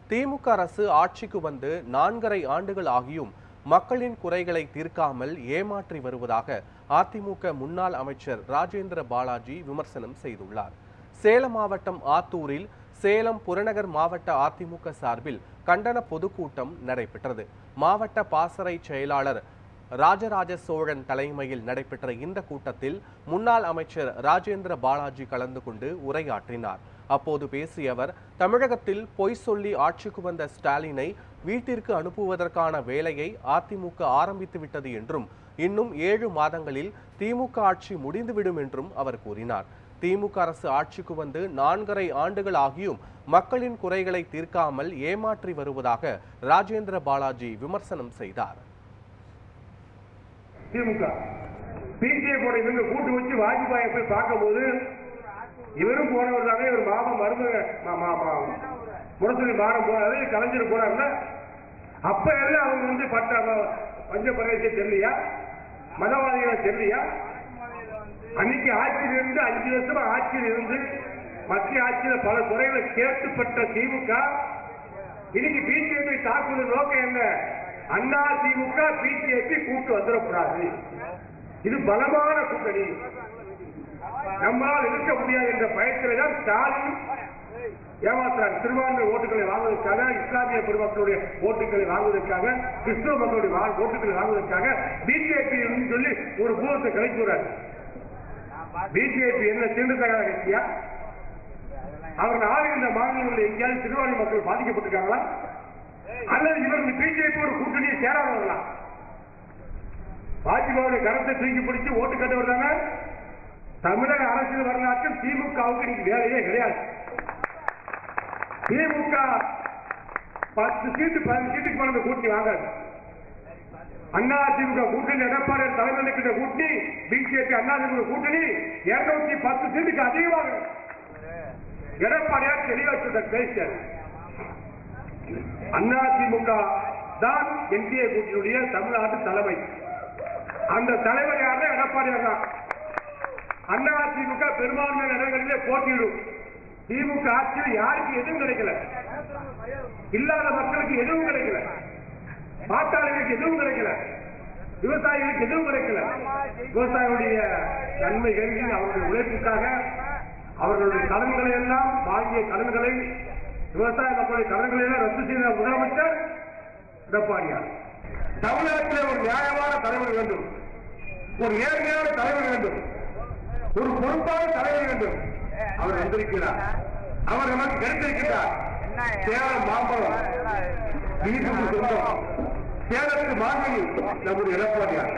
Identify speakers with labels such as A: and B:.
A: திமுக அரசு ஆட்சிக்கு வந்து 4.5 ஆண்டுகள் ஆகியும் மக்களின் குறைகளை தீர்க்காமல் ஏமாற்றி வருவதாக அதிமுக முன்னாள் அமைச்சர் ராஜேந்திர பாலாஜி விமர்சனம் செய்துள்ளார். சேலம் மாவட்டம் ஆத்தூரில் சேலம் புறநகர் மாவட்ட அதிமுக சார்பில் கண்டன பொதுக்கூட்டம் நடைபெற்றது. மாவட்ட பாசறை செயலாளர் ராஜராஜ சோழன் தலைமையில் நடைபெற்ற இந்த கூட்டத்தில் முன்னாள் அமைச்சர் ராஜேந்திர பாலாஜி கலந்து கொண்டு உரையாற்றினார். அப்போது பேசிய அவர், தமிழகத்தில் பொய் சொல்லி ஆட்சிக்கு வந்த ஸ்டாலினை வீட்டிற்கு அனுப்புவதற்கான வேலையை அதிமுக ஆரம்பித்துவிட்டது என்றும் இன்னும் 7 மாதங்களில் திமுக ஆட்சி முடிந்துவிடும் என்றும் அவர் கூறினார். திமுக அரசு ஆட்சிக்கு வந்து 4.5 ஆண்டுகள் ஆகியும் மக்களின் குறைகளை தீர்க்காமல் ஏமாற்றி வருவதாக ராஜேந்திர பாலாஜி விமர்சனம் செய்தார்.
B: திமுக பிசிஏ போட இவங்க கூட்டு வச்சு வாஜ்பாயை போய் பார்க்கும்போது இவரும் போனவர் தானே, இவர் மாமா மருமக முரசொலி மாறம் போனாரு, கலைஞர் போனாருன்னா அப்ப இருந்து அவங்க வந்து பஞ்ச பிரதேச தெரியலையா, மதவாதிகளை தெரியலையா? அன்னைக்கு ஆட்சியில் இருந்து 5 வருஷமா ஆட்சியில் இருந்து மத்திய ஆட்சியில் பல குறைகளை கேட்டுப்பட்ட திமுக இன்னைக்கு பிஜேபி தாக்குதல் நோக்கம் என்ன? அண்ணா திமுக பிஜேபி கூட்டு வந்துடக்கூடாது, இது பலமான கூட்டணி, நம்மால் இருக்க முடியாது என்ற பயத்திலே தான் ஸ்டாலின் ஏமாற்றார். சிறுபான்மை ஓட்டுகளை வாங்குவதற்காக, இஸ்லாமிய பெருமக்களுடைய ஓட்டுகளை வாங்குவதற்காக, கிறிஸ்தவ மக்களுடைய ஓட்டுகளை வாங்குவதற்காக பிஜேபி சொல்லி ஒரு பூதத்தை கலைக்கிறார். பிஜேபி என்ன தீண்டுதகாத கட்சியா? அவர்கள் ஆளுகின்ற மாநிலங்களில் எங்கேயாவது சிறுபான்மை மக்கள் பாதிக்கப்பட்டிருக்காங்களா? அல்லது இவர்கள் பிஜேபி ஒரு கூட்டணியை சேராதவர்களா? வாஜ்பாயுடைய கரத்தை தூக்கி பிடிச்சு ஓட்டு கட்டவர் தானே. தமிழக அரசியல் வரலாற்றில் திமுகவுக்கு இன்னைக்கு வேலையே கிடையாது. திமுக 10 சீட்டு 15 சீட்டுக்கு மேல கூட்டணி வாங்காது. அண்ணா திமுக கூட்டணி, எடப்பாடி தலைமையில் கிட்ட கூட்டணி, பிஜேபி அண்ணா திமுக கூட்டணி 210 சீட்டுக்கு அதிகமாக எடப்பாடியார் தெளிவா சொல்ற பேசியார். அண்ணா திமுக தான் என்டிஏ கூட்டணியுடைய தமிழ்நாட்டு தலைமை. அந்த தலைவர் யாருன்னா எடப்பாடியார் தான். அண்ணா திமுக பெரும்பான்மையான இடங்களிலே போட்டியிடும். திமுக ஆட்சியில் யாருக்கு எதுவும் கிடைக்கல, இல்லாத மக்களுக்கு எதுவும் கிடைக்கல, பாட்டாளிகளுக்கு எதுவும் கிடைக்கல, விவசாயிகளுக்கு எதுவும் கிடைக்கல. விவசாயிகளுடைய நன்மை கருதி அவர்களுடைய உழைப்புக்காக அவர்களுடைய கடன்களை எல்லாம் வாங்கிய கடன்களை, விவசாய மக்களுடைய கடன்களை எல்லாம் ரத்து செய்த முதலமைச்சர் எடப்பாடியார். தமிழகத்தில் ஒரு நியாயமான தலைவர் வேண்டும், ஒரு நேர்மையான தலைவர் வேண்டும், ஒரு பொறுப்பான தலைவர் வேண்டும். அவர் வந்திருக்கிறார், அவர் நமக்கு கிடைத்திருக்கிறார். சேலம் மாம்பழம் வீட்டுக்கு சொந்தம், சேலத்துக்கு மாங்கனி நம்முடைய எடப்பாடியார்.